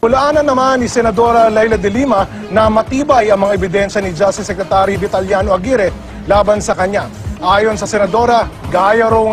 Hulaanan naman ni Senadora Leila de Lima na matibay ang mga ebidensya ni Justice Secretary Vitaliano Aguirre laban sa kanya. Ayon sa Senadora, gaya raw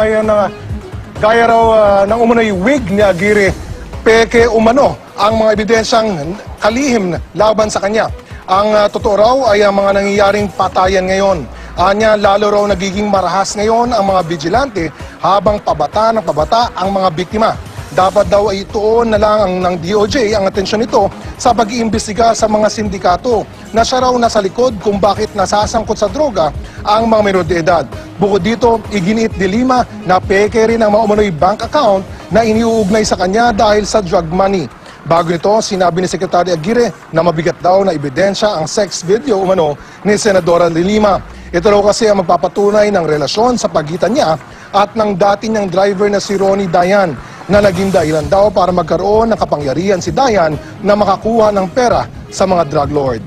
ng umunoy wig ni Aguirre, peke umano ang mga ebidensyang kalihim laban sa kanya. Ang totoo raw ay ang mga nangyayaring patayan ngayon. Anya, lalo raw nagiging marahas ngayon ang mga vigilante habang pabata ng pabata ang mga biktima. Dapat daw ay ituon na lang ng DOJ ang atensyon nito sa pag-iimbestiga sa mga sindikato na siya raw nasa likod kung bakit nasasangkot sa droga ang mga menor de edad. Bukod dito, iginiit de Lima na peke rin ang mga umunoy bank account na iniuugnay sa kanya dahil sa drug money. Bago nito, sinabi ni Secretary Aguirre na mabigat daw na ebidensya ang sex video umano ni Senadora de Lima. Ito raw kasi ang magpapatunay ng relasyon sa pagitan niya at ng dati niyang driver na si Ronnie Dayan, na naging dahilan daw para magkaroon ng kapangyarihan si Dayan na makakuha ng pera sa mga drug lord.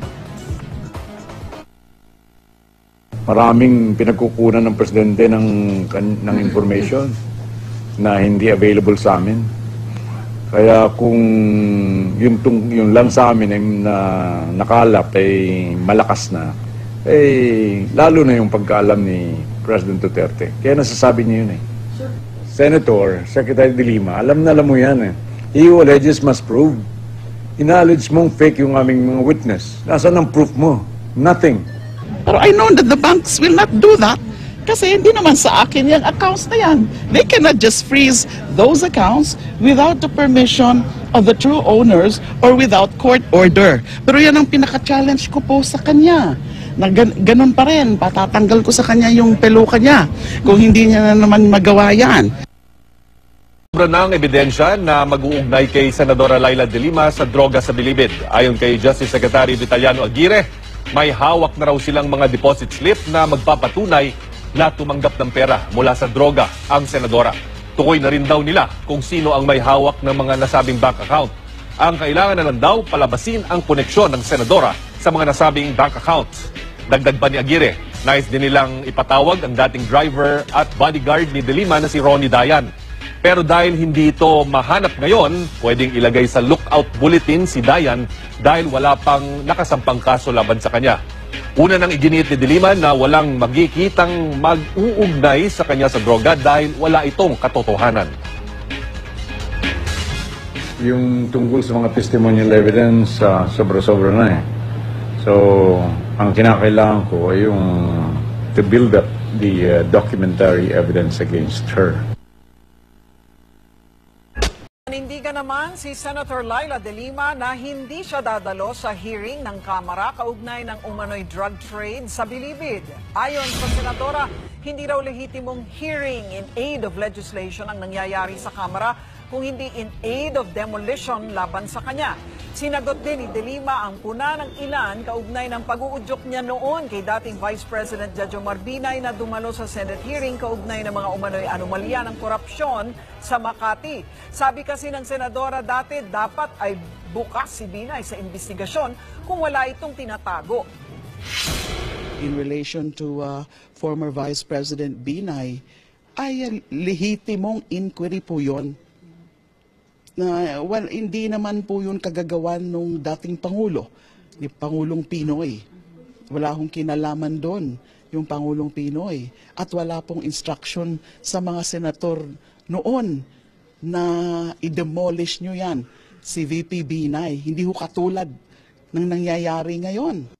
Maraming pinagkukunan ng presidente ng information na hindi available sa amin. Kaya kung yung lang sa amin ay nakalap ay malakas na, lalo na yung pagkaalam ni President Duterte. Kaya nasasabi niya yun Senator, Secretary de Lima, alam mo yan He who alleges must prove. Inacknowledge mong fake yung aming mga witness. Nasaan ang proof mo? Nothing. Pero I know that the banks will not do that. Kasi hindi naman sa akin yung accounts na yan. They cannot just freeze those accounts without the permission of the true owners or without court order. Pero yan ang pinaka-challenge ko po sa kanya. Na ganun pa rin, patatanggal ko sa kanya yung peluka niya kung hindi niya na naman magawa yan. Sobra na ang ebidensya na mag-uugnay kay Senadora Leila de Lima sa droga sa Bilibid. Ayon kay Justice Secretary Vitaliano Aguirre, may hawak na raw silang mga deposit slip na magpapatunay na tumanggap ng pera mula sa droga ang senadora. Tukoy na rin daw nila kung sino ang may hawak ng mga nasabing bank account. Ang kailangan na lang daw palabasin ang koneksyon ng senadora sa mga nasabing bank accounts. Dagdag pa ni Aguirre, nais din nilang ipatawag ang dating driver at bodyguard ni de Lima na si Ronnie Dayan. Pero dahil hindi ito mahanap ngayon, pwedeng ilagay sa lookout bulletin si Dayan dahil wala pang nakasampang kaso laban sa kanya. Una nang iginiit ni de Lima na walang magkikitang mag-uugnay sa kanya sa droga dahil wala itong katotohanan. Yung tungkol sa mga testimonial evidence, sobra-sobra na So, ang kinakailangan ko ay yung to build up the documentary evidence against her. Nanindigan naman si Senator Leila de Lima na hindi siya dadalo sa hearing ng Kamara kaugnay ng umano'y drug trade sa Bilibid. Ayon sa Senadora, hindi raw lehitimong hearing in aid of legislation ang nangyayari sa Kamara kung hindi in aid of demolition laban sa kanya. Sinagot din ni de Lima ang puna ng ilan kaugnay ng pag-uudyok niya noon kay dating Vice President Jojo Marbinay na dumalo sa Senate hearing kaugnay ng mga umano'y anomalya ng korupsyon sa Makati. Sabi kasi ng Senadora dati dapat ay bukas si Binay sa investigasyon kung wala itong tinatago. In relation to former Vice President Binay, ay lehitimong inquiry po yun. Hindi naman po yun kagagawan nung dating Pangulo, ni Pangulong Pinoy. Wala akong kinalaman doon yung Pangulong Pinoy. At wala pong instruction sa mga senator noon na i-demolish nyo yan, si VP Binay. Hindi ho katulad ng nangyayari ngayon.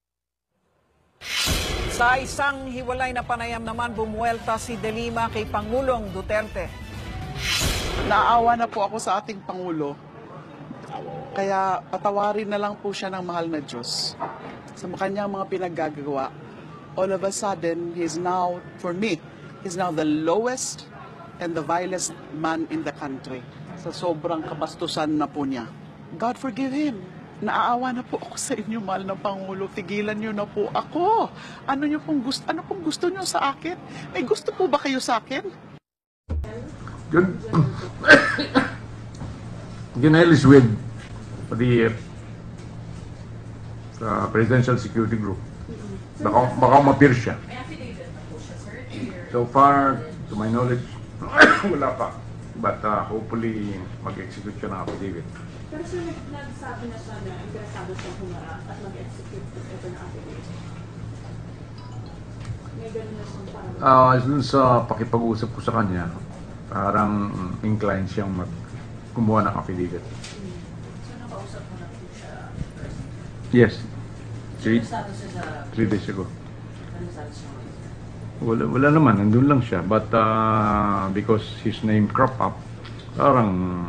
Sa isang hiwalay na panayam naman, bumuwelta si de Lima kay Pangulong Duterte. Naawa na po ako sa ating Pangulo. Kaya patawarin na lang po siya ng mahal na Diyos sa kanyang mga pinaggagawa. All of a sudden, he's now, for me, he's now the lowest and the vilest man in the country. Sa sobrang kabastusan na po niya. God forgive him. Naaawa na po ako sa inyo, mahal na Pangulo. Tigilan niyo na po ako. Ano pong gusto niyo sa akin? May gusto po ba kayo sa akin? Ginel is with the Presidential Security Group. Baka ma-appear siya. So far, to my knowledge, wala pa. But hopefully, mag-execute siya ng affidavit. Pero sir, nagsabi na siya na interesado siyang humarap at mag-execute if ever na affidavit. May ganun na siyang parang... Dun sa pakipag-usap ko sa kanya, parang inclined siyang kumuha ng affidavit. So nakausap mo na po siya first? Yes. Ano status siya sa... 3 days ago. Ano status siya? Wala naman, nandun lang siya. But because his name crop up, parang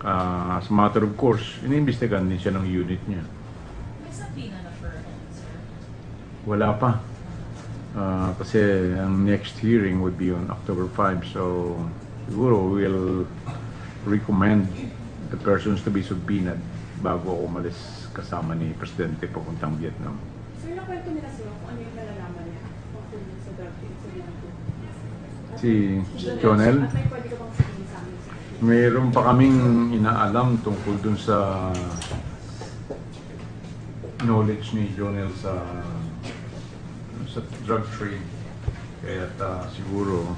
as a matter of course, iniimbestigahan din siya ng unit niya. May subpoena na for him, sir? Wala pa. Kasi ang next hearing would be on October 5. So siguro we'll recommend the persons to be subpoenaed bago ako umalis kasama ni Presidente papuntang Vietnam. Sir, nakwento nila sa'yo kung ano yung nalalaman niya tungkol sa drug incident. Si Jonel, At may pwede ka bang sabihin sa amin, sir? mayroon pa kaming inaalam tungkol dun sa knowledge ni Jonel sa drug trade. Kaya siguro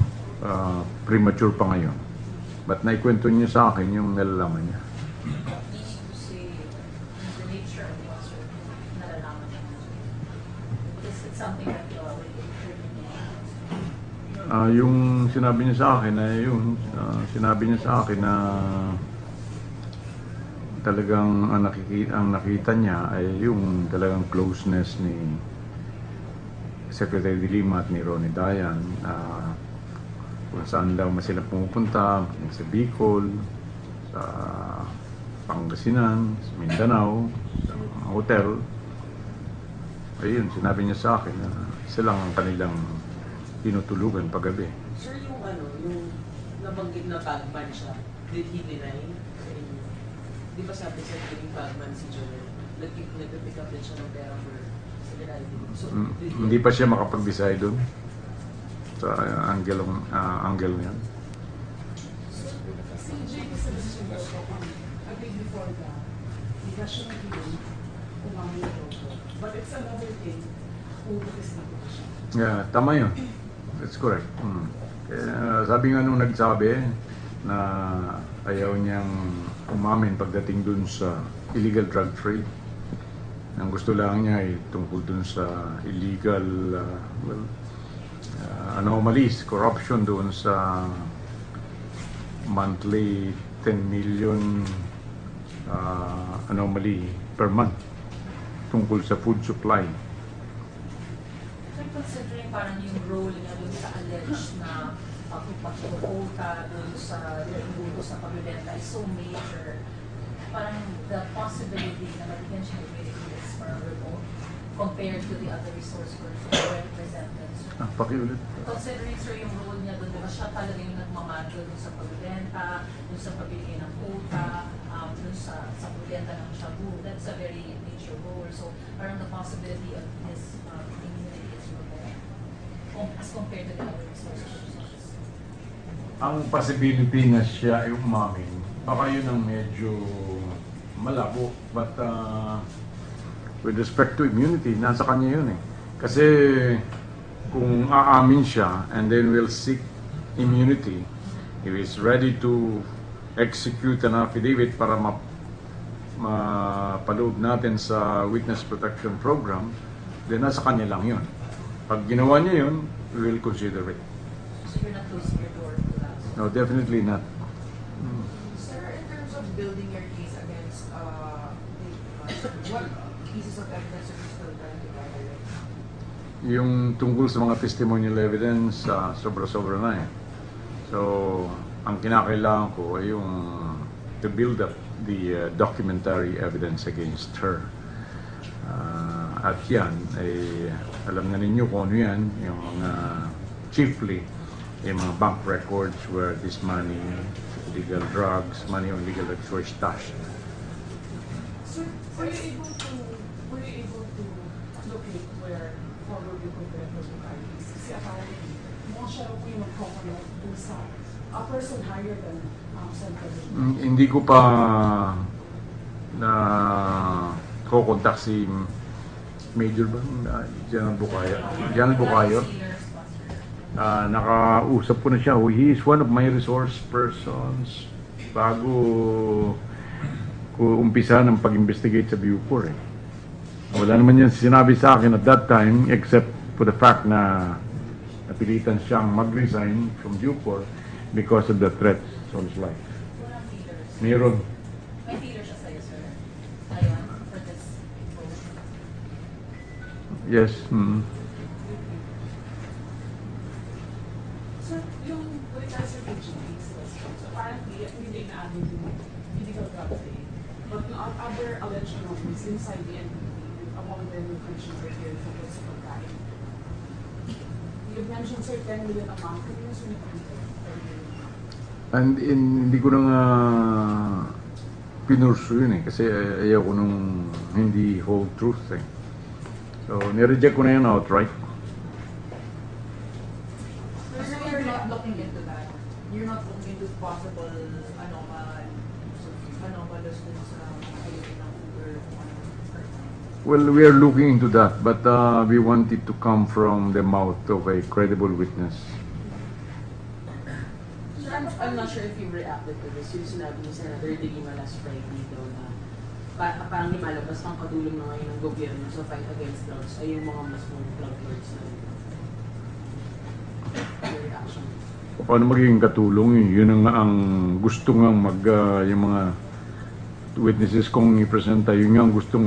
premature pa ngayon. But naikwento niya sa akin yung nalalaman niya. Meaning to say, the nature of what's nalalaman niya. Is it something that you already determined? Yung sinabi niya sa akin ay sinabi niya sa akin na talagang ang nakita niya ay yung talagang closeness ni Secretary de Lima at ni Ronnie Dayan, kung saan daw sila pumupunta, sa Bicol, sa Pangasinan, sa Mindanao, sa mga hotel. Ayun, sinabi niya sa akin na sila ang kanilang tinutulugan paggabi. Sir, yung nabanggit na bagman siya, did he deny? Di ba sabi sa yung bagman si Jonel, nag-pick up din siya ng pera for Serenity. So, did he... Hindi pa siya makapag-decide doon sa angle niya. Si JP sa Bisugo, I think before that, he has shown hearing umami ito. But it's another thing kung bukas na po siya. Yeah, tama yun. That's correct. Kaya, sabi nga nung nagsabi na ayaw niyang umamin pagdating dun sa illegal drug trade. Ang gusto lang niya ay tungkol dun sa illegal anomalies, corruption doon sa monthly 10 million anomaly per month tungkol sa food supply. So considering parang yung role niya dun sa alleged na pagpapakita dun sa nagbuto sa pagbibenta is so major, parang the possibility na mabigyan siya ng immunity is more remote compared to the other resource persons who were represented. So, Pakiulit. considering sir yung role niya doon, diba siya talaga yung nagmamando dun sa pagbibenta, dun sa pagbibigay ng quota, dun sa pagbibenta ng shabu, that's a very major role. So parang the possibility of his immunity is remote as compared to the other resource persons. Ang possibility na siya ay umamin, baka yun ang medyo malabo. But with respect to immunity, nasa kanya yun eh. Kasi kung aamin siya and then will seek immunity, if he's ready to execute an affidavit para mapaloob natin sa Witness Protection Program, then nasa kanya lang yun. Pag ginawa niya yun, we will consider it. So you're not closing your door to that? No, definitely not. Sir, in terms of building your case against what pieces of evidence are you still trying to gather? Yung tungkol sa mga testimonial evidence, sobra-sobra na eh. So, ang kinakailangan ko ay yung to build up the documentary evidence against her. At yan, ay alam na ninyo kung ano yan, yung mga chiefly, yung mga bank records where this money, illegal drugs, money on illegal drugs were stashed. Sir, were you able to locate where forward yung confederate ng IDs? Kasi apparently, mukhang siya po yung mag-coconut dun sa a person higher than Senator. Hindi ko pa na kukontak si Major ba? General Bukayo. General Bukayo. Nakausap ko na siya. He is one of my resource persons. Bago umpisa ng pag-investigate sa Bucor eh. Wala naman yan sinabi sa akin at that time except for the fact na napilitan siyang mag-resign from Bucor because of the threats on his life. Walang feelers. Meron. May feeler siya sa'yo, sir. Ngayon, for this role. Yes. So, yung with regards to PGPs, so apparently, hindi na added yung physical gravity. But yung other alleged anomalies inside the NPP, among them yung commissioner here for sa pagkain. You mentioned, sir, 10 million amount. Kung yung sunod dito, And hindi ko na nga pinursu yun eh. Kasi ayaw ko nung hindi whole truth eh. So, nireject ko na yun outright. So you're not looking into that? You're not looking into possible anomalous dun sa mga ng Uber kung ano? Well, we are looking into that, but we want it to come from the mouth of a credible witness. So I'm not sure if you reacted to this. Yung sinabi ni Senator De Lima last Friday daw na parang lumalabas ang katulong na ngayon ng gobyerno sa fight against drugs ay yung mga mas mga drug lords na your reaction. Paano magiging katulong yun? Yun ang, gusto nga yung mga witnesses kong i-presenta, yun nga ang gustong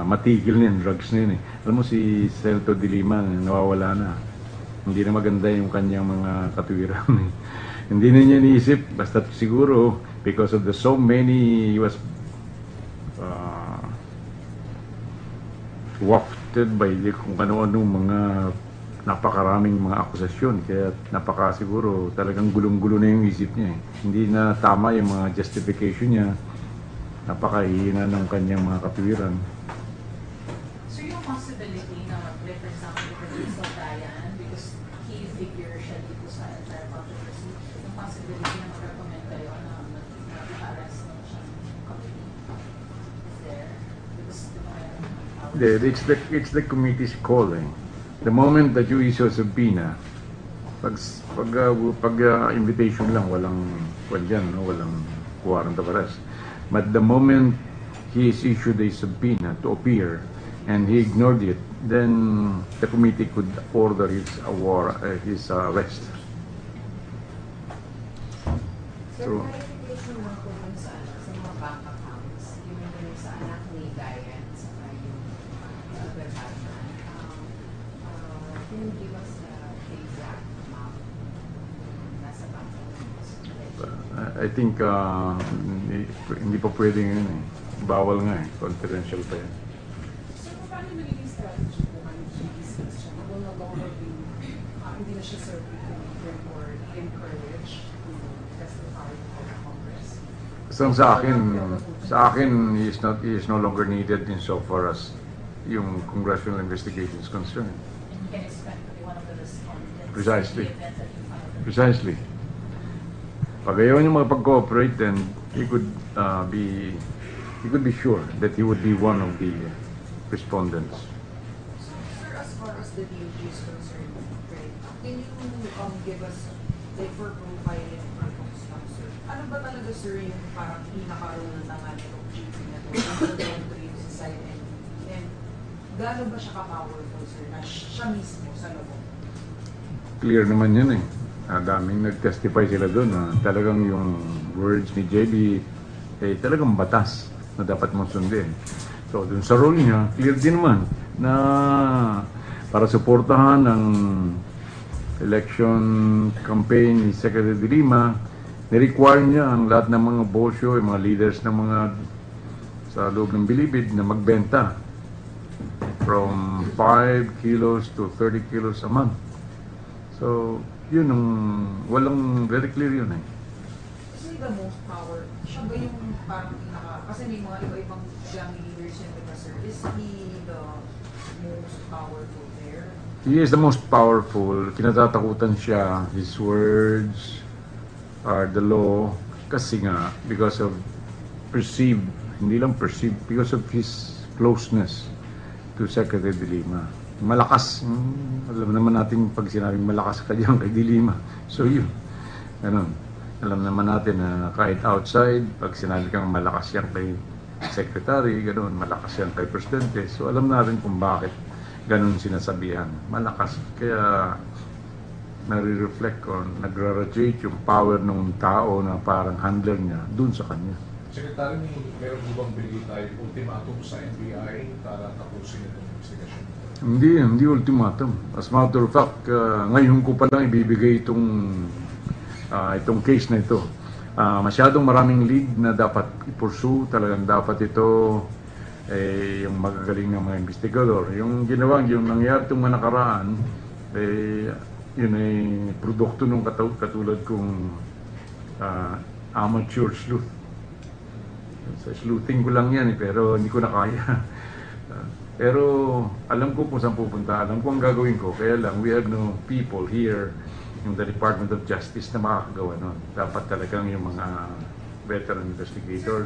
matigil na yung drugs na yun eh. Alam mo si Senator De Lima, nawawala na. Hindi na maganda yung kanyang mga katwiran. Hindi na niya iniisip, basta siguro because of the so many, he was wafted by kung ano-ano mga napakaraming mga akusasyon. Kaya siguro talagang gulong-gulo na yung isip niya eh. Hindi na tama yung mga justification niya. Napakahina ng kanyang mga katwiran. So yung possibility na mag-refer sa akin with Crystal Ryan because key figure siya dito sa entire controversy, yung possibility na mag-recommend kayo na mag-arrest na siya committee is there? Because It's the committee's call eh. The moment that you issue a subpoena, pag invitation lang, walang warrant of arrest. But the moment he is issued a subpoena to appear and he ignored it, then the committee could order his arrest. So, clarification lang po dun sa mga bank accounts, yung sa anak ni Diane, saka yung other Batman. Can you give us the exact amount nasa bank accounts? I think hindi pa pwede yun eh. Bawal nga eh. Confidential pa yan. so paano yung nagiging strategy po kayo GBC siya? No longer being, hindi na siya serving or encourage to testify before the Congress? So sa akin, he is no longer needed insofar as yung congressional investigation is concerned. And you can expect to be one of the respondents. Precisely. in the event that you find Precisely. Pag ayaw niya makapag-cooperate, then he could be sure that he would be one of the respondents. So, sir, as far as the DOJ is concerned, right, can you give us, like, for profiling or stuff, sir? Ano ba talaga, sir, yung parang pinaka-role naman itong GP na ito? Ano ba yung society? And gaano ba siya ka-powerful, sir, na siya mismo sa loob? Clear naman yun eh. Daming nag-testify sila doon na talagang yung words ni JB eh talagang batas na dapat mong sundin. So dun sa role niya, clear din naman na para suportahan ang election campaign ni Secretary De Lima, ni-require niya ang lahat ng mga bosyo, yung mga leaders ng mga sa loob ng Bilibid na magbenta from 5 kilos to 30 kilos a month. So, yun ang walang very clear yun eh. Kasi the most power, siya ba yung parang kasi may mga iba-ibang gang leaders yun, diba, sir? Is he the most powerful there? He is the most powerful. Kinatatakutan siya. His words are the law. Kasi nga, because of perceived, hindi lang perceived, because of his closeness to Secretary De Lima. Malakas. Alam naman natin pag sinabing malakas ka diyan kay De Lima. So yun. Ganun. Alam naman natin na kahit outside, pag sinabi kang malakas yan kay secretary, ganoon, malakas yan kay presidente. So alam natin kung bakit ganun sinasabihan. Malakas. Kaya nare-reflect o nagra-radiate yung power ng tao na parang handler niya dun sa kanya. Secretary, meron po bang binigay tayo ultimatum sa NBI para tapusin itong investigasyon? Hindi ultimatum. As a matter of fact, ngayon ko pa lang ibibigay itong case na ito. Masyadong maraming lead na dapat i-pursue. Talagang dapat ito yung magagaling ng mga investigador. Yung nangyari itong mga nakaraan, yun ay produkto ng katulad kong amateur sleuth. Sa sleuthing ko lang yan pero hindi ko na kaya. Pero alam ko kung saan pupunta, alam ko ang gagawin ko. Kaya lang, we have no people here in the Department of Justice na makakagawa nun. Dapat talagang yung mga veteran investigators